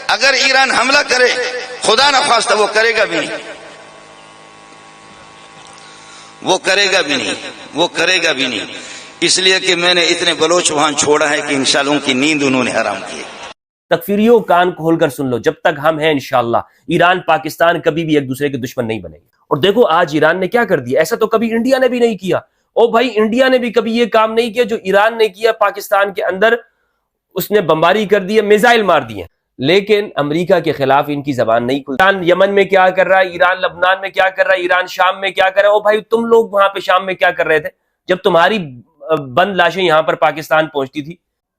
اگر ایران حملہ کرے خدا نخواستہ وہ کرے گا بھی نہیں، وہ کرے گا بھی نہیں، وہ کرے گا بھی نہیں، اس لیے کہ میں نے اتنے بلوچ وہاں چھوڑا ہے کہ انشاءاللہ ان کی نیند انہوں نے حرام کی۔ تکفیریوں کان کھول کر سن لو، جب تک ہم ہیں انشاءاللہ ایران پاکستان کبھی بھی ایک دوسرے کے دشمن نہیں بنے گے۔ اور دیکھو آج ایران نے کیا کر دیا، ایسا تو کبھی انڈیا نے بھی نہیں کیا۔ او بھائی انڈیا نے بھی کبھی یہ کام نہیں کیا جو ایران نے کیا، پاکستان کے اندر اس نے بمباری کر دی، میزائل مار دیے، لیکن امریکہ کے خلاف ان کی زبان نہیں کھلتی۔ ایران یمن میں کیا کر رہا ہے، ایران لبنان میں کیا کر رہا ہے، ایران شام میں کیا کر رہا ہے، او بھائی تم لوگ وہاں پہ شام میں کیا کر رہے تھے جب تمہاری بند لاشیں یہاں پر پاکستان پہنچتی تھی؟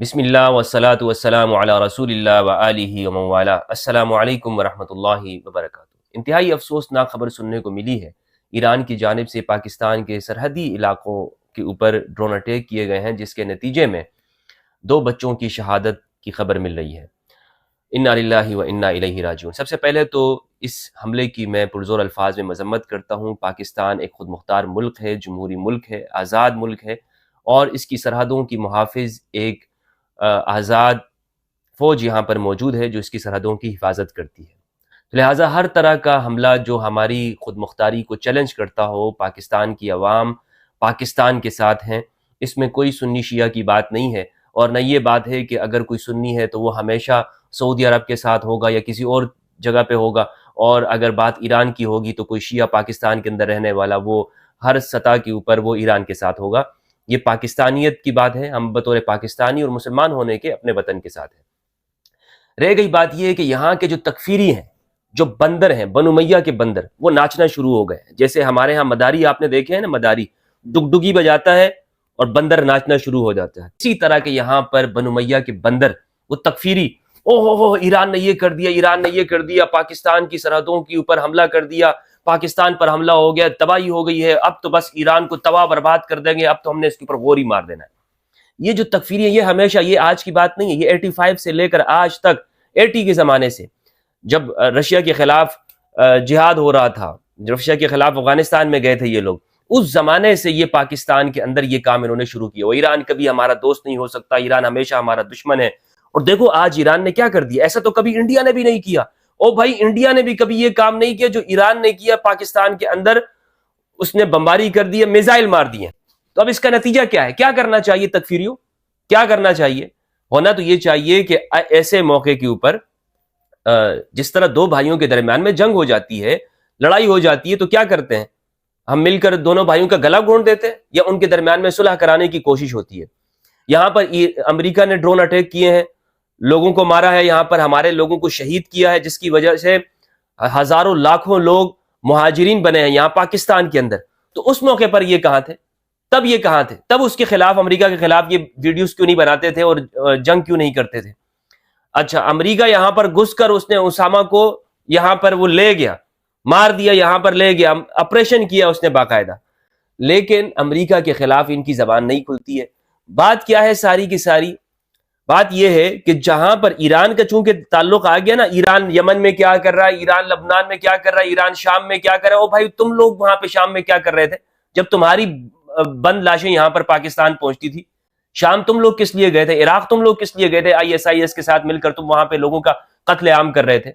بسم اللہ والصلاة والسلام علی رسول اللہ وآلہ ومن والہ۔ السلام علیکم ورحمۃ اللہ وبرکاتہ۔ انتہائی افسوسناک خبر سننے کو ملی ہے، ایران کی جانب سے پاکستان کے سرحدی علاقوں کے اوپر ڈرون اٹیک کیے گئے ہیں، جس کے نتیجے میں 2 بچوں کی شہادت کی خبر مل رہی ہے۔ انا للہ و انا الیہ راجعون۔ سب سے پہلے تو اس حملے کی میں پرزور الفاظ میں مذمت کرتا ہوں۔ پاکستان ایک خود مختار ملک ہے، جمہوری ملک ہے، آزاد ملک ہے، اور اس کی سرحدوں کی محافظ ایک آزاد فوج یہاں پر موجود ہے جو اس کی سرحدوں کی حفاظت کرتی ہے۔ لہٰذا ہر طرح کا حملہ جو ہماری خود مختاری کو چیلنج کرتا ہو، پاکستان کی عوام پاکستان کے ساتھ ہیں، اس میں کوئی سنی شیعہ کی بات نہیں ہے، اور نہ یہ بات ہے کہ اگر کوئی سنی ہے تو وہ ہمیشہ سعودی عرب کے ساتھ ہوگا یا کسی اور جگہ پہ ہوگا، اور اگر بات ایران کی ہوگی تو کوئی شیعہ پاکستان کے اندر رہنے والا وہ ہر سطح کے اوپر وہ ایران کے ساتھ ہوگا۔ یہ پاکستانیت کی بات ہے، ہم بطور پاکستانی اور مسلمان ہونے کے اپنے وطن کے ساتھ ہیں۔ رہ گئی بات یہ ہے کہ یہاں کے جو تکفیری ہیں، جو بندر ہیں، بنو امیہ کے بندر، وہ ناچنا شروع ہو گئے ہیں۔ جیسے ہمارے ہاں مداری آپ نے دیکھے ہیں نا، مداری ڈگڈگی بجاتا ہے اور بندر ناچنا شروع ہو جاتا ہے، اسی طرح کے یہاں پر بنو امیہ کے بندر، وہ تکفیری، ہو ایران نے یہ کر دیا، ایران نے یہ کر دیا، پاکستان کی سرحدوں کے اوپر حملہ کر دیا، پاکستان پر حملہ ہو گیا، تباہی ہو گئی ہے، اب تو بس ایران کو تباہ برباد کر دیں گے، اب تو ہم نے اس کے اوپر غور ہی مار دینا ہے۔ یہ جو تکفیری ہے یہ ہمیشہ، یہ آج کی بات نہیں ہے، یہ 85 سے لے کر آج تک، 80 کے زمانے سے جب رشیا کے خلاف جہاد ہو رہا تھا، رشیا کے خلاف افغانستان میں گئے تھے یہ لوگ، اس زمانے سے یہ پاکستان کے اندر یہ کام انہوں نے شروع کیا۔ وہ ایران کبھی ہمارا دوست نہیں ہو سکتا، ایران ہمیشہ ہمارا دشمن ہے۔ اور دیکھو آج ایران نے کیا کر دیا، ایسا تو کبھی انڈیا نے بھی نہیں کیا۔ او بھائی انڈیا نے بھی کبھی یہ کام نہیں کیا جو ایران نے کیا، پاکستان کے اندر اس نے بمباری کر دی، میزائل مار دیے۔ تو اب اس کا نتیجہ کیا ہے؟ کیا کرنا چاہیے تکفیریوں؟ کیا کرنا چاہیے؟ ہونا تو یہ چاہیے کہ ایسے موقع کے اوپر جس طرح 2 بھائیوں کے درمیان میں جنگ ہو جاتی ہے، لڑائی ہو جاتی ہے، تو کیا کرتے ہیں ہم؟ مل کر دونوں بھائیوں کا گلا گھونٹ دیتے ہیں یا ان کے درمیان میں صلح کرانے کی کوشش ہوتی ہے۔ یہاں پر امریکہ نے ڈرون اٹیک کیے ہیں، لوگوں کو مارا ہے، یہاں پر ہمارے لوگوں کو شہید کیا ہے، جس کی وجہ سے ہزاروں لاکھوں لوگ مہاجرین بنے ہیں یہاں پاکستان کے اندر۔ تو اس موقع پر یہ کہاں تھے؟ تب یہ کہاں تھے؟ تب اس کے خلاف، امریکہ کے خلاف یہ ویڈیوز کیوں نہیں بناتے تھے اور جنگ کیوں نہیں کرتے تھے؟ اچھا امریکہ یہاں پر گھس کر اس نے اسامہ کو یہاں پر وہ لے گیا، مار دیا، یہاں پر لے گیا، آپریشن کیا اس نے باقاعدہ، لیکن امریکہ کے خلاف ان کی زبان نہیں کھلتی ہے۔ بات کیا ہے ساری کی ساری؟ بات یہ ہے کہ جہاں پر ایران کا چونکہ تعلق آ گیا نا، ایران یمن میں کیا کر رہا ہے، ایران لبنان میں کیا کر رہا ہے، ایران شام میں کیا کر رہا ہے، او بھائی تم لوگ وہاں پہ شام میں کیا کر رہے تھے جب تمہاری بند لاشیں یہاں پر پاکستان پہنچتی تھی؟ شام تم لوگ کس لیے گئے تھے؟ عراق تم لوگ کس لیے گئے تھے؟ ISIS کے ساتھ مل کر تم وہاں پہ لوگوں کا قتل عام کر رہے تھے،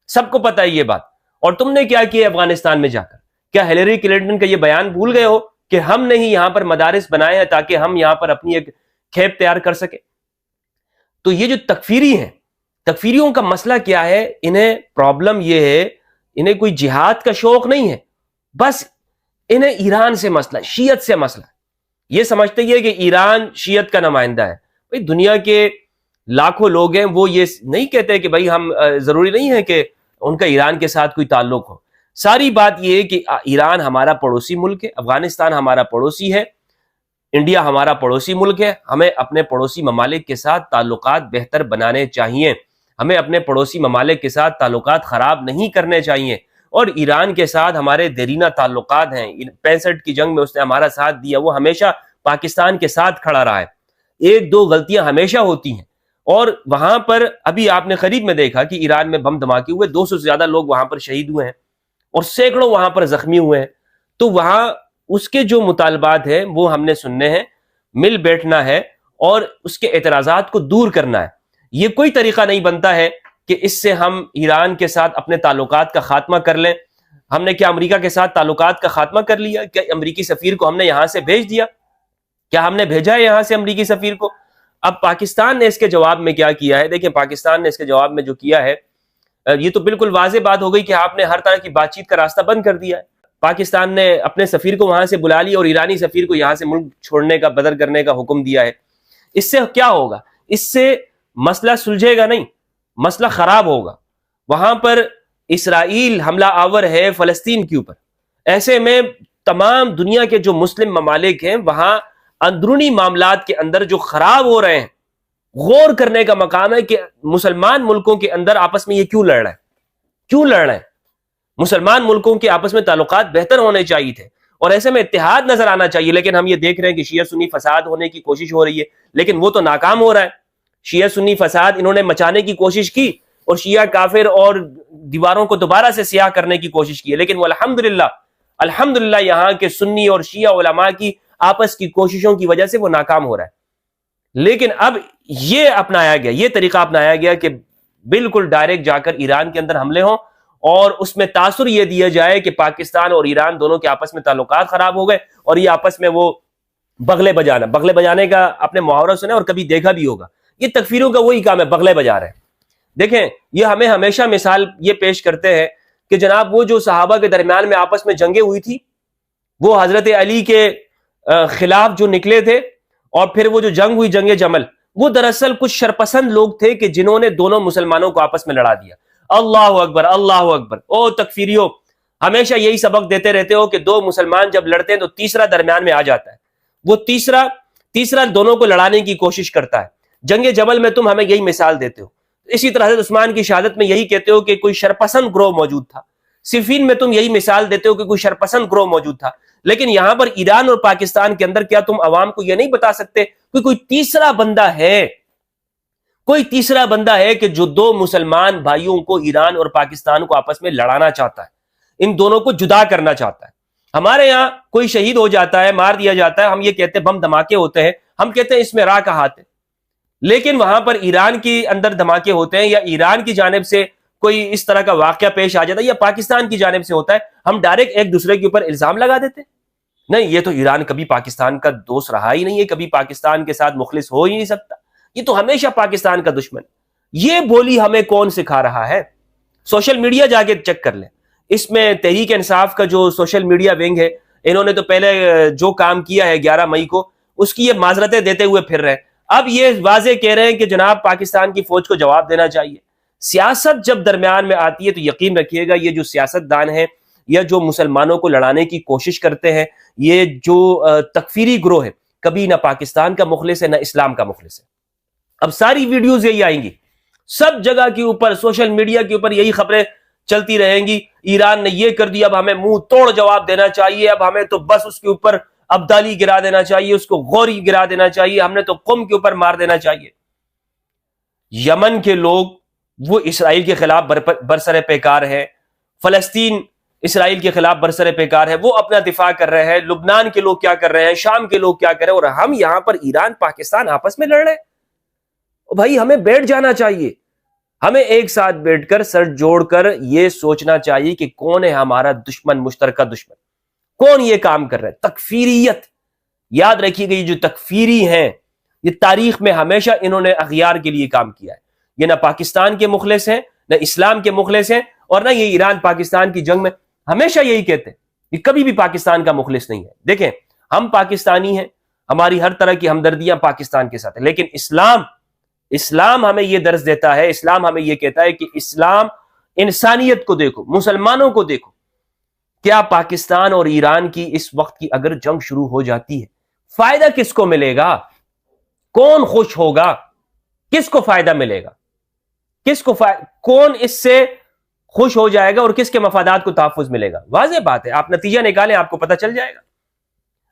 سب کو پتہ ہے یہ بات۔ اور تم نے کیا کیا افغانستان میں جا کر؟ کیا ہلیری کلنٹن کا یہ بیان بھول گئے ہو کہ ہم نے ہی یہاں پر مدارس بنائے ہیں تاکہ ہم یہاں پر اپنی ایک کھیپ تیار کر سکے؟ تو یہ جو تکفیری ہیں، تکفیریوں کا مسئلہ کیا ہے؟ انہیں پرابلم یہ ہے، انہیں کوئی جہاد کا شوق نہیں ہے، بس انہیں ایران سے مسئلہ، شیعت سے مسئلہ۔ یہ سمجھتے ہیں کہ ایران شیعت کا نمائندہ ہے۔ بھئی دنیا کے لاکھوں لوگ ہیں، وہ یہ نہیں کہتے کہ بھئی ہم ضروری نہیں ہے کہ ان کا ایران کے ساتھ کوئی تعلق ہو۔ ساری بات یہ ہے کہ ایران ہمارا پڑوسی ملک ہے، افغانستان ہمارا پڑوسی ہے، انڈیا ہمارا پڑوسی ملک ہے، ہمیں اپنے پڑوسی ممالک کے ساتھ تعلقات بہتر بنانے چاہیے، ہمیں اپنے پڑوسی ممالک کے ساتھ تعلقات خراب نہیں کرنے چاہیے۔ اور ایران کے ساتھ ہمارے دیرینہ تعلقات ہیں، 65 کی جنگ میں اس نے ہمارا ساتھ دیا، وہ ہمیشہ پاکستان کے ساتھ کھڑا رہا ہے۔ 1-2 غلطیاں ہمیشہ ہوتی ہیں، اور وہاں پر ابھی آپ نے قریب میں دیکھا کہ ایران میں بم دھماکے ہوئے، 200 سے زیادہ لوگ وہاں پر شہید ہوئے ہیں اور سینکڑوں وہاں پر زخمی ہوئے ہیں۔ تو وہاں اس کے جو مطالبات ہیں وہ ہم نے سننے ہیں، مل بیٹھنا ہے اور اس کے اعتراضات کو دور کرنا ہے۔ یہ کوئی طریقہ نہیں بنتا ہے کہ اس سے ہم ایران کے ساتھ اپنے تعلقات کا خاتمہ کر لیں. ہم نے کیا امریکہ کے ساتھ تعلقات کا خاتمہ کر لیا؟ کیا امریکی سفیر کو ہم نے یہاں سے بھیج دیا؟ کیا ہم نے بھیجا ہے یہاں سے امریکی سفیر کو؟ اب پاکستان نے اس کے جواب میں کیا کیا ہے؟ دیکھیں پاکستان نے اس کے جواب میں جو کیا ہے یہ تو بالکل واضح بات ہو گئی کہ آپ نے ہر طرح کی بات چیت کا راستہ بند کر دیا ہے. پاکستان نے اپنے سفیر کو وہاں سے بلا لیا اور ایرانی سفیر کو یہاں سے ملک چھوڑنے کا بدر کرنے کا حکم دیا ہے. اس سے کیا ہوگا؟ اس سے مسئلہ سلجھے گا نہیں، مسئلہ خراب ہوگا. وہاں پر اسرائیل حملہ آور ہے فلسطین کے اوپر. ایسے میں تمام دنیا کے جو مسلم ممالک ہیں وہاں اندرونی معاملات کے اندر جو خراب ہو رہے ہیں، غور کرنے کا مقام ہے کہ مسلمان ملکوں کے اندر آپس میں یہ کیوں لڑ رہے ہیں؟ کیوں لڑ رہے ہیں؟ مسلمان ملکوں کے آپس میں تعلقات بہتر ہونے چاہیے تھے اور ایسے میں اتحاد نظر آنا چاہیے. لیکن ہم یہ دیکھ رہے ہیں کہ شیعہ سنی فساد ہونے کی کوشش ہو رہی ہے، لیکن وہ تو ناکام ہو رہا ہے. شیعہ سنی فساد انہوں نے مچانے کی کوشش کی اور شیعہ کافر اور دیواروں کو دوبارہ سے سیاہ کرنے کی کوشش کی ہے، لیکن وہ الحمدللہ یہاں کے سنی اور شیعہ علماء کی آپس کی کوششوں کی وجہ سے وہ ناکام ہو رہا ہے. لیکن اب یہ اپنایا گیا، یہ طریقہ اپنایا گیا کہ بالکل ڈائریکٹ جا کر ایران کے اندر حملے ہوں اور اس میں تاثر یہ دیا جائے کہ پاکستان اور ایران دونوں کے آپس میں تعلقات خراب ہو گئے اور یہ آپس میں وہ بغلے بجانے کا اپنے محاورہ سنے اور کبھی دیکھا بھی ہوگا. یہ تکفیروں کا وہی کام ہے، بغلے بجا رہے ہیں. دیکھیں یہ ہمیں ہمیشہ مثال یہ پیش کرتے ہیں کہ جناب وہ جو صحابہ کے درمیان میں آپس میں جنگیں ہوئی تھی، وہ حضرت علی کے خلاف جو نکلے تھے اور پھر وہ جو جنگ ہوئی جنگ جمل، وہ دراصل کچھ شرپسند لوگ تھے کہ جنہوں نے دونوں مسلمانوں کو آپس میں لڑا دیا. اللہ اکبر اللہ اکبر. او تکفیریوں، ہمیشہ یہی سبق دیتے رہتے ہو کہ دو مسلمان جب لڑتے ہیں تو تیسرا درمیان میں آ جاتا ہے. وہ تیسرا دونوں کو لڑانے کی کوشش کرتا ہے. جنگ جمل میں تم ہمیں یہی مثال دیتے ہو. اسی طرح حضرت عثمان کی شہادت میں یہی کہتے ہو کہ کوئی شرپسند گروہ موجود تھا. صفین میں تم یہی مثال دیتے ہو کہ کوئی شرپسند گروہ موجود تھا. لیکن یہاں پر ایران اور پاکستان کے اندر کیا تم عوام کو یہ نہیں بتا سکتے کہ کوئی تیسرا بندہ ہے کہ جو دو مسلمان بھائیوں کو، ایران اور پاکستان کو آپس میں لڑانا چاہتا ہے، ان دونوں کو جدا کرنا چاہتا ہے. ہمارے یہاں کوئی شہید ہو جاتا ہے، مار دیا جاتا ہے، ہم یہ کہتے ہیں بم دھماکے ہوتے ہیں، ہم کہتے ہیں اس میں راہ کا ہاتھ ہے. لیکن وہاں پر ایران کے اندر دھماکے ہوتے ہیں یا ایران کی جانب سے کوئی اس طرح کا واقعہ پیش آ جاتا ہے یا پاکستان کی جانب سے ہوتا ہے، ہم ڈائریکٹ ایک دوسرے کے اوپر الزام لگا دیتے. نہیں، یہ تو ایران کبھی پاکستان کا دوست رہا ہی نہیں ہے، کبھی پاکستان کے ساتھ مخلص ہو ہی نہیں سکتا، یہ تو ہمیشہ پاکستان کا دشمن. یہ بولی ہمیں کون سکھا رہا ہے؟ سوشل میڈیا جا کے چیک کر لیں. اس میں تحریک انصاف کا جو سوشل میڈیا ونگ ہے، انہوں نے تو پہلے جو کام کیا ہے 11 مئی کو، اس کی یہ معذرتیں دیتے ہوئے پھر رہے ہیں. اب یہ واضح کہہ رہے ہیں کہ جناب پاکستان کی فوج کو جواب دینا چاہیے. سیاست جب درمیان میں آتی ہے تو یقین رکھیے گا یہ جو سیاست دان ہیں یا جو مسلمانوں کو لڑانے کی کوشش کرتے ہیں، یہ جو تکفیری گروہ ہے، کبھی نہ پاکستان کا مخلص ہے نہ اسلام کا مخلص ہے. اب ساری ویڈیوز یہی آئیں گی، سب جگہ کے اوپر سوشل میڈیا کے اوپر یہی خبریں چلتی رہیں گی. ایران نے یہ کر دیا، اب ہمیں منہ توڑ جواب دینا چاہیے، اب ہمیں تو بس اس کے اوپر ابدالی گرا دینا چاہیے، اس کو غوری گرا دینا چاہیے، ہم نے تو قم کے اوپر مار دینا چاہیے. یمن کے لوگ وہ اسرائیل کے خلاف برسر پیکار ہے، فلسطین اسرائیل کے خلاف برسر پیکار ہے، وہ اپنا دفاع کر رہے ہیں. لبنان کے لوگ کیا کر رہے ہیں، شام کے لوگ کیا کر رہے ہیں، اور ہم یہاں پر ایران پاکستان آپس میں لڑ رہے ہیں. بھائی ہمیں بیٹھ جانا چاہیے، ہمیں ایک ساتھ بیٹھ کر سر جوڑ کر یہ سوچنا چاہیے کہ کون ہے ہمارا دشمن، مشترکہ دشمن، کون یہ کام کر رہا ہے. تکفیریت یاد رکھیے گا، یہ جو تکفیری ہیں یہ تاریخ میں ہمیشہ انہوں نے اغیار کے لیے کام کیا ہے. یہ نہ پاکستان کے مخلص ہیں، نہ اسلام کے مخلص ہیں، اور نہ یہ ایران پاکستان کی جنگ میں ہمیشہ یہی کہتے ہیں، یہ کبھی بھی پاکستان کا مخلص نہیں ہے. دیکھیں ہم پاکستانی ہیں، ہماری ہر طرح کی ہمدردیاں پاکستان کے ساتھ ہیں، لیکن اسلام ہمیں یہ درس دیتا ہے، اسلام ہمیں یہ کہتا ہے کہ اسلام انسانیت کو دیکھو، مسلمانوں کو دیکھو. کیا پاکستان اور ایران کی اس وقت کی اگر جنگ شروع ہو جاتی ہے، فائدہ کس کو ملے گا؟ کون خوش ہوگا؟ کس کو فائدہ ملے گا؟ کون اس سے خوش ہو جائے گا اور کس کے مفادات کو تحفظ ملے گا؟ واضح بات ہے، آپ نتیجہ نکالیں، آپ کو پتہ چل جائے گا.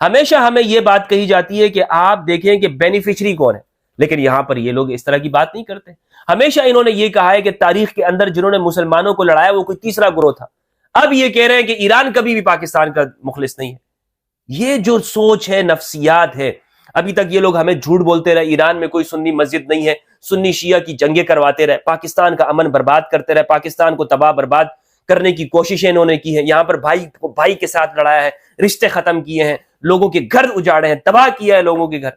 ہمیشہ ہمیں یہ بات کہی جاتی ہے کہ آپ دیکھیں کہ بینیفیشری کون ہے، لیکن یہاں پر یہ لوگ اس طرح کی بات نہیں کرتے. ہمیشہ انہوں نے یہ کہا ہے کہ تاریخ کے اندر جنہوں نے مسلمانوں کو لڑایا وہ کوئی تیسرا گروہ تھا. اب یہ کہہ رہے ہیں کہ ایران کبھی بھی پاکستان کا مخلص نہیں ہے. یہ جو سوچ ہے، نفسیات ہے. ابھی تک یہ لوگ ہمیں جھوٹ بولتے رہے، ایران میں کوئی سنی مسجد نہیں ہے، سنی شیعہ کی جنگیں کرواتے رہے، پاکستان کا امن برباد کرتے رہے، پاکستان کو تباہ برباد کرنے کی کوششیں انہوں نے کی ہیں، یہاں پر بھائی کے ساتھ لڑایا ہے، رشتے ختم کیے ہیں، لوگوں کے گھر اجاڑے ہیں، تباہ کیا ہے لوگوں کے گھر۔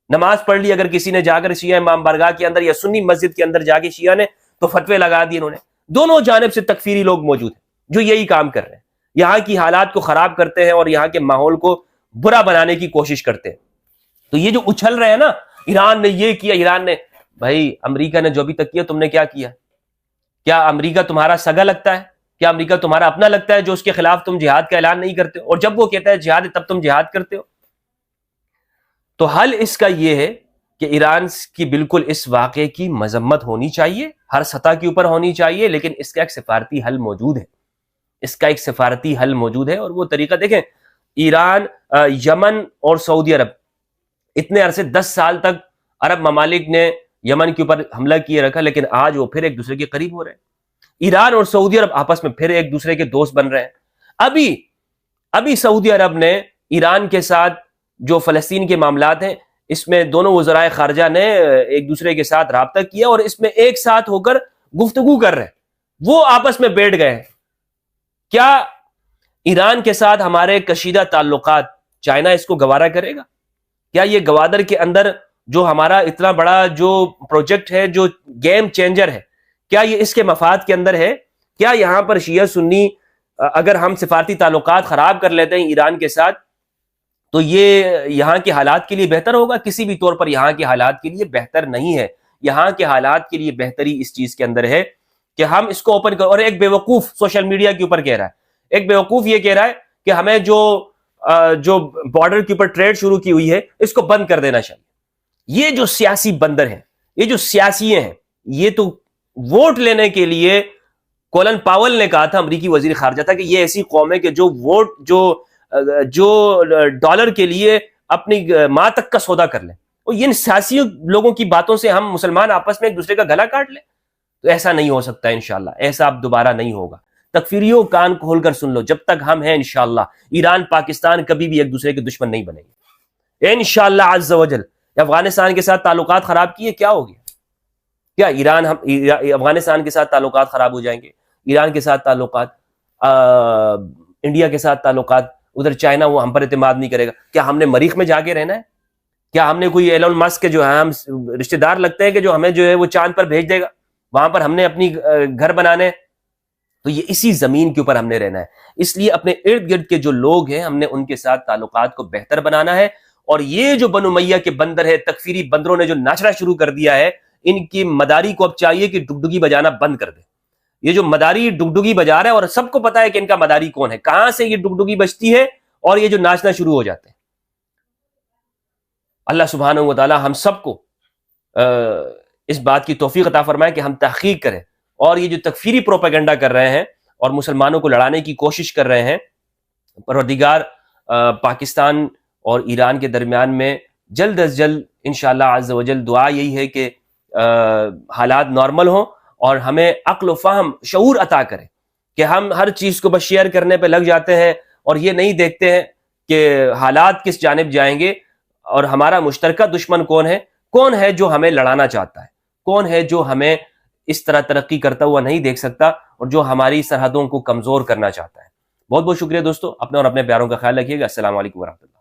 نماز پڑھ لی اگر کسی نے جا کر شیعہ امام بارگاہ کے اندر یا سنی مسجد کے اندر جا کے شیعہ نے، تو فتوے لگا دیے انہوں نے۔ دونوں جانب سے تکفیری لوگ موجود ہیں جو یہی کام کر رہے ہیں، یہاں کی حالات کو خراب کرتے ہیں اور یہاں کے ماحول کو برا بنانے کی کوشش کرتے ہیں۔ تو یہ جو اچھل رہے ہیں نا، ایران نے یہ کیا، ایران نے، بھائی امریکہ نے جو بھی تک کیا تم نے کیا کیا؟ کیا امریکہ تمہارا سگا لگتا ہے؟ کیا امریکہ تمہارا اپنا لگتا ہے جو اس کے خلاف تم جہاد کا اعلان نہیں کرتے ہو؟ اور جب وہ کہتا ہے جہاد ہے تب تم جہاد کرتے ہو؟ تو حل اس کا یہ ہے کہ ایران کی بالکل اس واقعے کی مذمت ہونی چاہیے، ہر سطح کے اوپر ہونی چاہیے، لیکن اس کا ایک سفارتی حل موجود ہے، اس کا ایک سفارتی حل موجود ہے۔ اور وہ طریقہ دیکھیں، ایران، یمن اور سعودی عرب، اتنے عرصے 10 سال تک عرب ممالک نے یمن کے اوپر حملہ کیے رکھا، لیکن آج وہ پھر ایک دوسرے کے قریب ہو رہے ہیں۔ ایران اور سعودی عرب آپس میں پھر ایک دوسرے کے دوست بن رہے ہیں۔ ابھی سعودی عرب نے ایران کے ساتھ جو فلسطین کے معاملات ہیں، اس میں دونوں وزرائے خارجہ نے ایک دوسرے کے ساتھ رابطہ کیا اور اس میں ایک ساتھ ہو کر گفتگو کر رہے ہیں، وہ آپس میں بیٹھ گئے ہیں۔ کیا ایران کے ساتھ ہمارے کشیدہ تعلقات چائنا اس کو گوارا کرے گا؟ کیا یہ گوادر کے اندر جو ہمارا اتنا بڑا جو پروجیکٹ ہے، جو گیم چینجر ہے، کیا یہ اس کے مفاد کے اندر ہے؟ کیا یہاں پر شیعہ سنی اگر ہم سفارتی تعلقات خراب کر لیتے ہیں ایران کے ساتھ تو یہ یہاں کے حالات کے لیے بہتر ہوگا؟ کسی بھی طور پر یہاں کے حالات کے لیے بہتر نہیں ہے۔ یہاں کے حالات کے لیے بہتری اس چیز کے اندر ہے کہ ہم اس کو اوپن کریں۔ اور ایک بیوقوف سوشل میڈیا کے اوپر کہہ رہا ہے، ایک بیوقوف یہ کہہ رہا ہے کہ ہمیں جو بارڈر کے اوپر ٹریڈ شروع کی ہوئی ہے اس کو بند کر دینا چاہیے۔ یہ جو سیاسی بندر ہیں، یہ جو سیاسی ہیں، یہ تو ووٹ لینے کے لیے کولن پاول نے کہا تھا، امریکی وزیر خارجہ تھا، کہ یہ ایسی قوم ہے کہ جو ووٹ جو ڈالر کے لیے اپنی ماں تک کا سودا کر لیں، اور ان سیاسی لوگوں کی باتوں سے ہم مسلمان آپس میں ایک دوسرے کا گلا کاٹ لیں؟ تو ایسا نہیں ہو سکتا انشاءاللہ، ایسا اب دوبارہ نہیں ہوگا۔ تکفیریوں کان کھول کر سن لو، جب تک ہم ہیں انشاءاللہ ایران پاکستان کبھی بھی ایک دوسرے کے دشمن نہیں بنیں گے انشاءاللہ عز و جل۔ افغانستان کے ساتھ تعلقات خراب کیے، کیا ہو گیا؟ کیا افغانستان کے ساتھ تعلقات خراب ہو جائیں گے؟ ایران کے ساتھ تعلقات، انڈیا کے ساتھ تعلقات، ادھر چائنا وہ ہم پر اعتماد نہیں کرے گا، کیا ہم نے مریخ میں جا کے رہنا ہے؟ کیا ہم نے کوئی ایلون مسک کے جو ہے ہم رشتہ دار لگتے ہیں کہ جو ہمیں جو ہے وہ چاند پر بھیج دے گا، وہاں پر ہم نے اپنی گھر بنانے؟ تو یہ اسی زمین کے اوپر ہم نے رہنا ہے۔ اس لیے اپنے ارد گرد کے جو لوگ ہیں ہم نے ان کے ساتھ تعلقات کو بہتر بنانا ہے۔ اور یہ جو بنو امیہ کے بندر ہے، تکفیری بندروں نے جو ناچنا شروع کر دیا ہے، ان کی مداری کو اب چاہیے کہ ڈگڈگی بجانا بند کر دے۔ یہ جو مداری ڈگڈگی بجا رہا ہے، اور سب کو پتا ہے کہ ان کا مداری کون ہے، کہاں سے یہ ڈگڈگی بجتی ہے اور یہ جو ناچنا شروع ہو جاتے ہیں۔ اللہ سبحانہ و تعالی ہم سب کو اس بات کی توفیق عطا فرمائے کہ ہم تحقیق کریں، اور یہ جو تکفیری پروپیگنڈا کر رہے ہیں اور مسلمانوں کو لڑانے کی کوشش کر رہے ہیں، پروردگار پاکستان اور ایران کے درمیان میں جلد از جلد انشاءاللہ عز و جل دعا یہی ہے کہ حالات نارمل ہوں اور ہمیں عقل و فہم، شعور عطا کرے کہ ہم ہر چیز کو بس شیئر کرنے پہ لگ جاتے ہیں اور یہ نہیں دیکھتے ہیں کہ حالات کس جانب جائیں گے اور ہمارا مشترکہ دشمن کون ہے جو ہمیں لڑانا چاہتا ہے، کون ہے جو ہمیں اس طرح ترقی کرتا ہوا نہیں دیکھ سکتا اور جو ہماری سرحدوں کو کمزور کرنا چاہتا ہے۔ بہت بہت شکریہ دوستو، اپنے اور اپنے پیاروں کا خیال رکھیے گا۔ السلام علیکم ورحمۃ اللہ۔